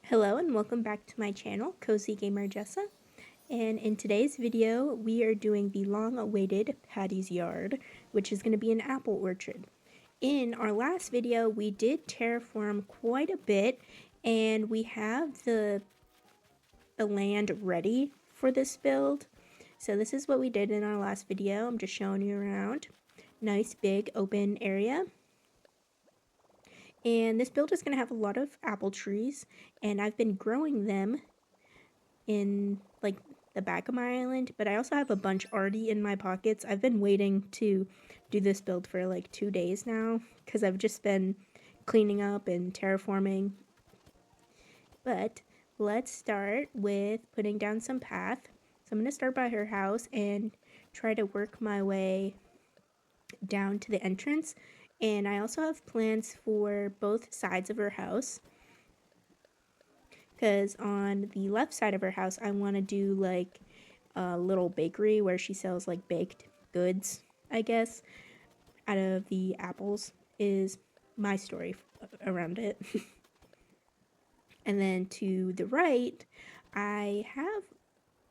Hello and welcome back to my channel, Cozy Gamer Jessa. And in today's video, we are doing the long-awaited Patty's Yard, which is going to be an apple orchard. In our last video, we did terraform quite a bit, and we have the land ready for this build. So this is what we did in our last video. I'm just showing you around. Nice big open area. And this build is going to have a lot of apple trees, and I've been growing them in like the back of my island, but I also have a bunch already in my pockets. I've been waiting to do this build for like 2 days now because I've just been cleaning up and terraforming. But let's start with putting down some path. So I'm going to start by her house and try to work my way down to the entrance. And I also have plans for both sides of her house, because on the left side of her house I want to do like a little bakery where she sells like baked goods, I guess, out of the apples is my story around it. And then to the right I have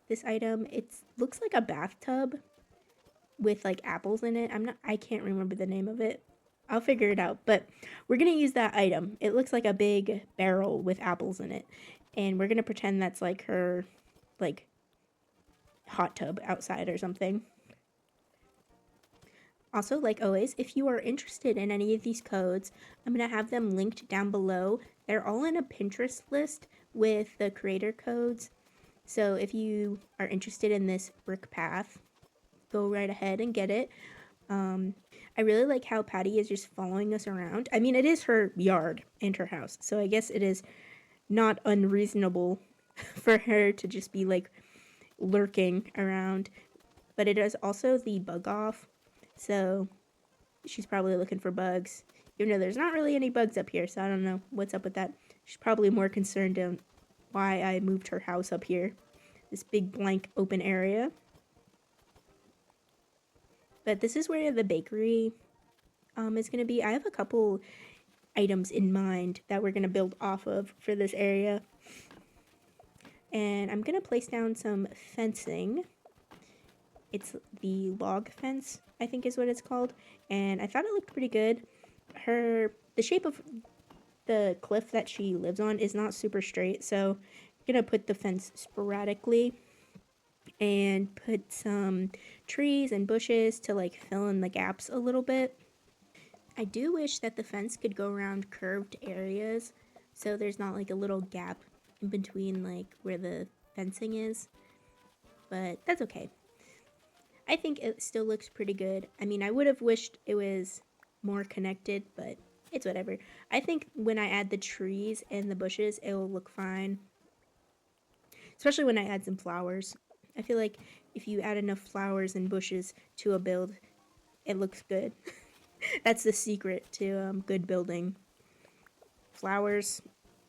this item. It looks like a bathtub with like apples in it. I can't remember the name of it. I'll figure it out, but we're going to use that item. It looks like a big barrel with apples in it, and we're going to pretend that's like her like hot tub outside or something. Also, like always, if you are interested in any of these codes, I'm going to have them linked down below. They're all in a Pinterest list with the creator codes. So if you are interested in this brick path, go right ahead and get it. I really like how Patty is just following us around. I mean, it is her yard and her house, so I guess it is not unreasonable for her to just be like lurking around. But it is also the bug off, so she's probably looking for bugs. Even though there's not really any bugs up here, so I don't know what's up with that. She's probably more concerned on why I moved her house up here. This big blank open area. But this is where the bakery is going to be. I have a couple items in mind that we're going to build off of for this area. And I'm going to place down some fencing. It's the log fence, I think is what it's called. And I thought it looked pretty good. The shape of the cliff that she lives on is not super straight, so I'm going to put the fence sporadically and put some trees and bushes to like fill in the gaps a little bit. I do wish that the fence could go around curved areas, so there's not like a little gap in between like where the fencing is, but that's okay. I think it still looks pretty good. I mean, I would have wished it was more connected, but it's whatever. I think when I add the trees and the bushes, it will look fine, especially when I add some flowers. I feel like if you add enough flowers and bushes to a build, it looks good. That's the secret to good building. Flowers,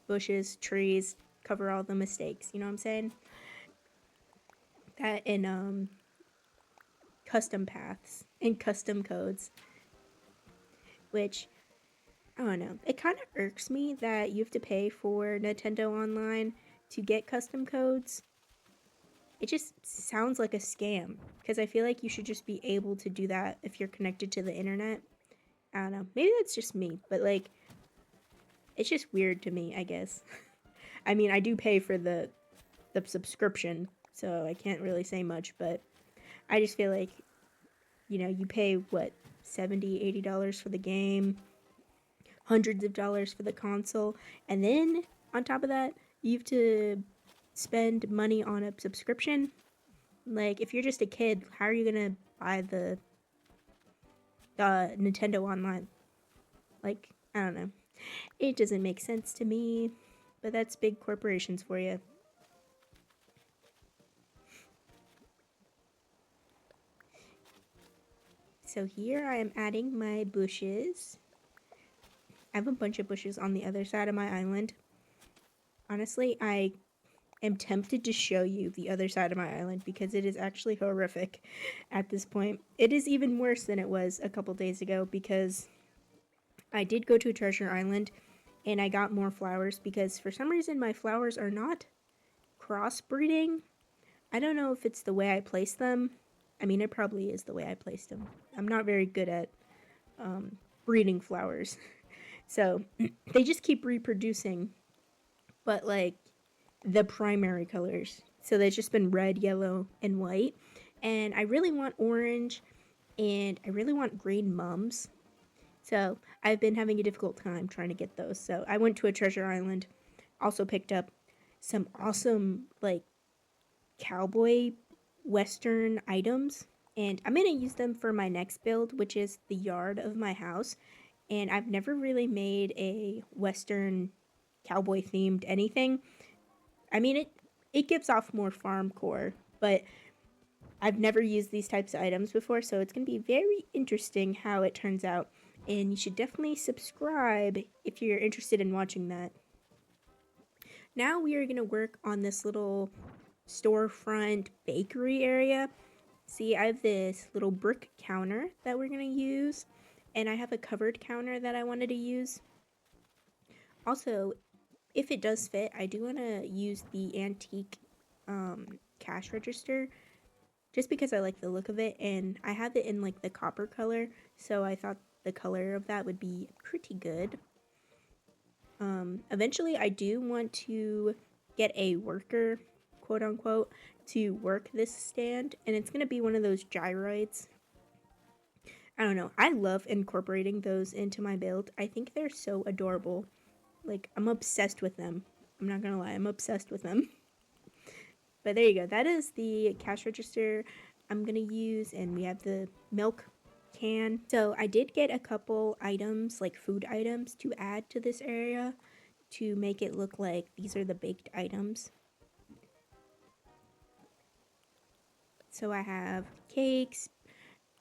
bushes, trees, cover all the mistakes. You know what I'm saying? That and custom paths and custom codes. Which, I don't know. It kind of irks me that you have to pay for Nintendo Online to get custom codes. It just sounds like a scam, because I feel like you should just be able to do that if you're connected to the internet. I don't know. Maybe that's just me, but like, it's just weird to me, I guess. I mean, I do pay for the subscription, so I can't really say much, but I just feel like, you know, you pay, what, $70, $80 for the game, hundreds of dollars for the console, and then, on top of that, you have to spend money on a subscription. Like, if you're just a kid, how are you gonna buy the Nintendo Online? Like, I don't know. It doesn't make sense to me, but that's big corporations for you. So here I am adding my bushes. I have a bunch of bushes on the other side of my island. Honestly, I am tempted to show you the other side of my island because it is actually horrific at this point. It is even worse than it was a couple days ago because I did go to a treasure island and I got more flowers because for some reason my flowers are not crossbreeding. I don't know if it's the way I place them. I mean, it probably is the way I placed them. I'm not very good at breeding flowers. So they just keep reproducing, but like the primary colors. So they've just been red, yellow, and white. And I really want orange and I really want green mums. So I've been having a difficult time trying to get those. So I went to a treasure island, also picked up some awesome like cowboy western items. And I'm going to use them for my next build, which is the yard of my house. And I've never really made a western cowboy themed anything. I mean, it gives off more farm core, but I've never used these types of items before, so it's going to be very interesting how it turns out. And you should definitely subscribe if you're interested in watching that. Now we are going to work on this little storefront bakery area. See, I have this little brick counter that we're going to use, and I have a covered counter that I wanted to use. Also, if it does fit, I do want to use the antique cash register just because I like the look of it, and I have it in like the copper color, so I thought the color of that would be pretty good. Eventually I do want to get a worker, quote unquote, to work this stand, and it's going to be one of those gyroids. I don't know, I love incorporating those into my build. I think they're so adorable. Like, I'm obsessed with them. I'm not gonna lie, I'm obsessed with them. But there you go, that is the cash register I'm gonna use, and we have the milk can. So I did get a couple items, like food items, to add to this area to make it look like these are the baked items. So I have cakes,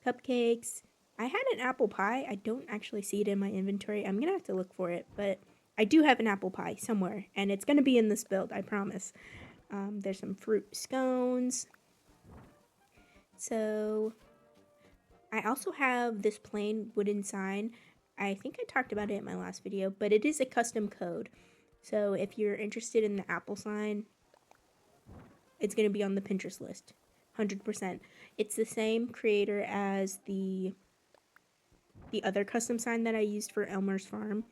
cupcakes. I had an apple pie. I don't actually see it in my inventory. I'm gonna have to look for it, but I do have an apple pie somewhere, and it's gonna be in this build, I promise. There's some fruit scones. So I also have this plain wooden sign. I think I talked about it in my last video, but it is a custom code. So if you're interested in the apple sign, it's going to be on the Pinterest list. 100%. It's the same creator as the other custom sign that I used for Elmer's Farm.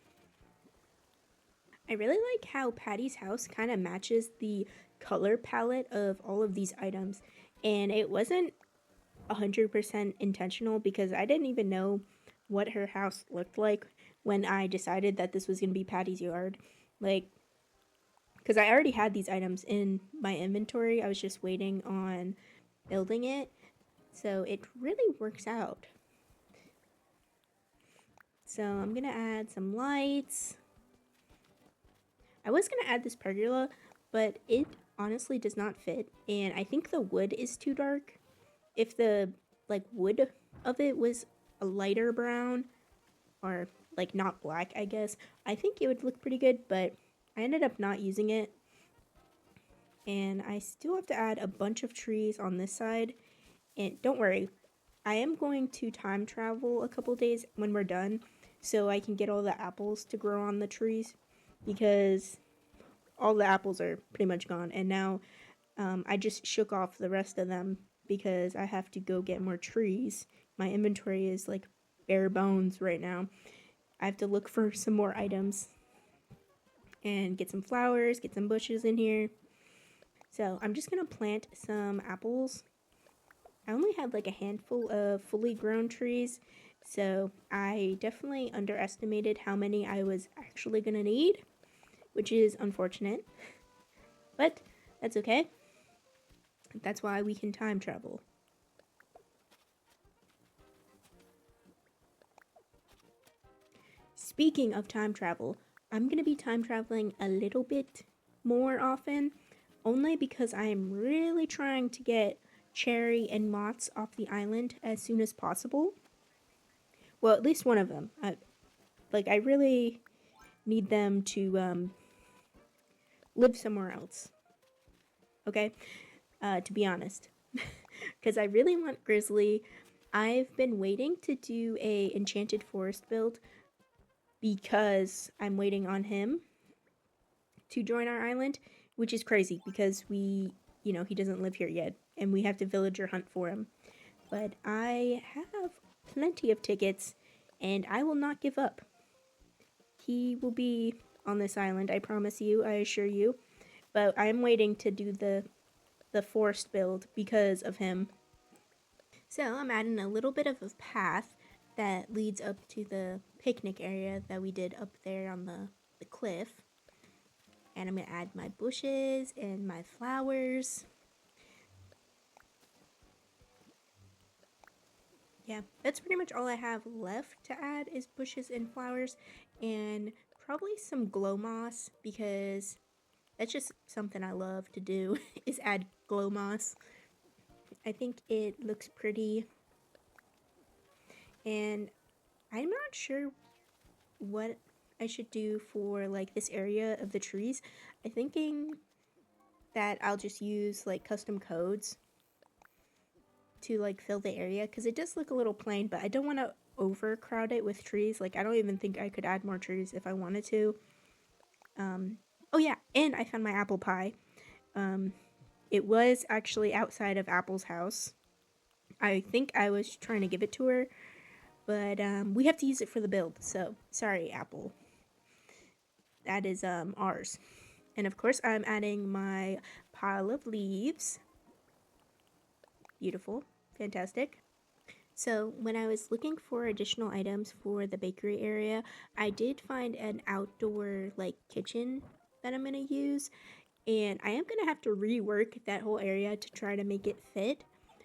I really like how Patty's house kind of matches the color palette of all of these items, and it wasn't 100% intentional because I didn't even know what her house looked like when I decided that this was going to be Patty's yard. Like, because I already had these items in my inventory, I was just waiting on building it, so it really works out. So I'm gonna add some lights. I was gonna add this pergola, but it honestly does not fit, and I think the wood is too dark. If the like wood of it was a lighter brown, or like not black, I guess, I think it would look pretty good, but I ended up not using it. And I still have to add a bunch of trees on this side. And don't worry, I am going to time travel a couple days when we're done so I can get all the apples to grow on the trees, because all the apples are pretty much gone, and now I just shook off the rest of them because I have to go get more trees. My inventory is like bare bones right now. I have to look for some more items and get some flowers, get some bushes in here. So I'm just gonna plant some apples. I only had like a handful of fully grown trees, so I definitely underestimated how many I was actually gonna need, which is unfortunate, but that's okay. That's why we can time travel. Speaking of time travel, I'm going to be time traveling a little bit more often, only because I am really trying to get Cherry and Mott's off the island as soon as possible. Well, at least one of them. I really need them to live somewhere else. Okay? To be honest. Because I really want Grizzly. I've been waiting to do a Enchanted Forest build because I'm waiting on him to join our island, which is crazy because he doesn't live here yet, and we have to villager hunt for him. But I have plenty of tickets, and I will not give up. He will be on this island, I promise you, I assure you. But I'm waiting to do the forest build because of him. So I'm adding a little bit of a path that leads up to the picnic area that we did up there on the cliff. And I'm going to add my bushes and my flowers. Yeah, that's pretty much all I have left to add is bushes and flowers and probably some glow moss because that's just something I love to do is add glow moss. I think it looks pretty, and I'm not sure what I should do for like this area of the trees. I'm thinking that I'll just use like custom codes to like fill the area because it does look a little plain, but I don't want to overcrowd it with trees. Like I don't even think I could add more trees if I wanted to. Oh yeah, and I found my apple pie. It was actually outside of Apple's house. I think I was trying to give it to her, but we have to use it for the build. So sorry, Apple. That is ours. And of course, I'm adding my pile of leaves. Beautiful, fantastic. So when I was looking for additional items for the bakery area, I did find an outdoor like kitchen that I'm gonna use, and I am gonna have to rework that whole area to try to make it fit.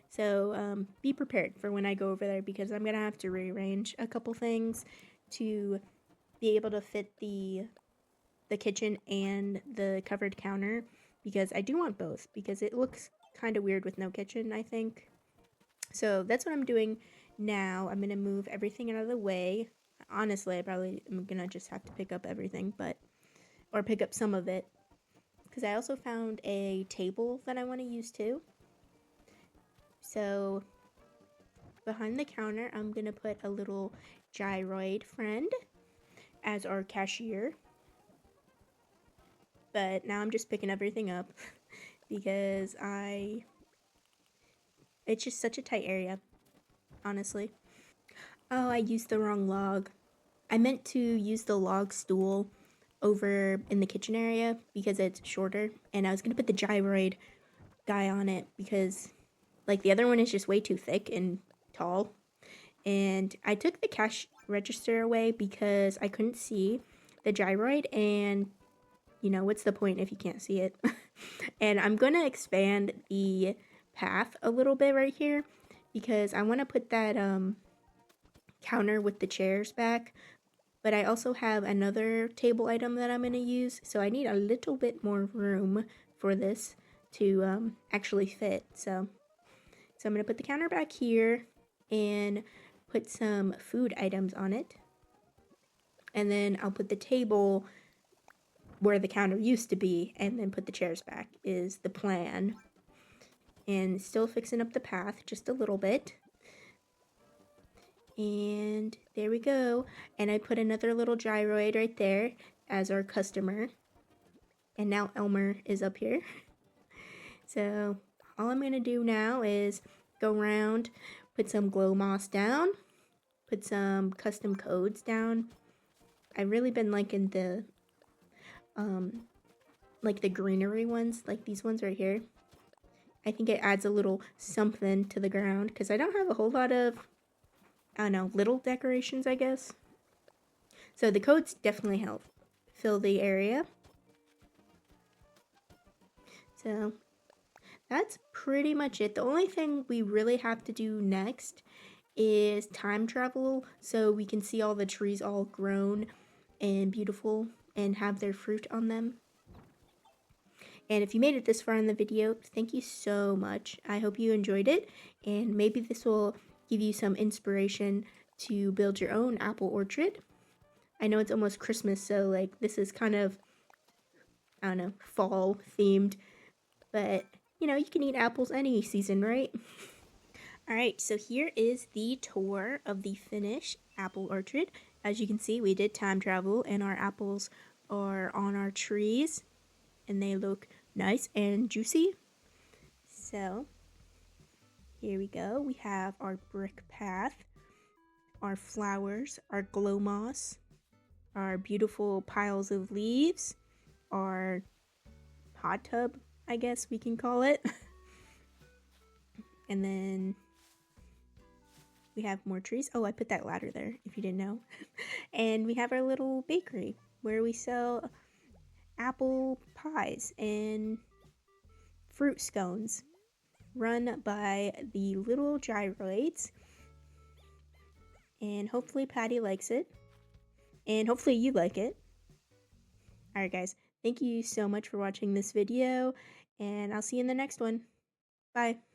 So be prepared for when I go over there because I'm gonna have to rearrange a couple things to be able to fit the kitchen and the covered counter because I do want both because it looks kind of weird with no kitchen, I think. So that's what I'm doing now. I'm gonna move everything out of the way. Honestly, I probably am gonna just have to pick up everything, or pick up some of it because I also found a table that I want to use too. So behind the counter, I'm gonna put a little gyroid friend as our cashier. But now I'm just picking everything up because it's just such a tight area, honestly. Oh, I used the wrong log. I meant to use the log stool over in the kitchen area because it's shorter, and I was gonna put the gyroid guy on it because like the other one is just way too thick and tall. And I took the cash register away because I couldn't see the gyroid, and what's the point if you can't see it? And I'm gonna expand the path a little bit right here because I want to put that counter with the chairs back, but I also have another table item that I'm going to use, so I need a little bit more room for this to actually fit. So I'm going to put the counter back here and put some food items on it, and then I'll put the table where the counter used to be and then put the chairs back is the plan. And still fixing up the path just a little bit. And there we go. And I put another little gyroid right there as our customer. And now Elmer is up here. So all I'm going to do now is go around, put some glow moss down, put some custom codes down. I've really been liking the like the greenery ones, like these ones right here. I think it adds a little something to the ground because I don't have a whole lot of, I don't know, little decorations, I guess. So the codes definitely help fill the area. So that's pretty much it. The only thing we really have to do next is time travel so we can see all the trees all grown and beautiful and have their fruit on them. And if you made it this far in the video, thank you so much. I hope you enjoyed it, and maybe this will give you some inspiration to build your own apple orchard. I know it's almost Christmas, so like this is kind of, I don't know, fall themed, but you can eat apples any season, right? All right, so here is the tour of the finished apple orchard. as you can see, we did time travel and our apples are on our trees and they look nice and juicy. So here we go. We have our brick path, our flowers, our glow moss, our beautiful piles of leaves, our hot tub, I guess we can call it. And then we have more trees. Oh, I put that ladder there if you didn't know. And we have our little bakery where we sell apple pies and fruit scones run by the little gyroids. And hopefully Patty likes it. And hopefully you like it. Alright guys, thank you so much for watching this video. And I'll see you in the next one. Bye.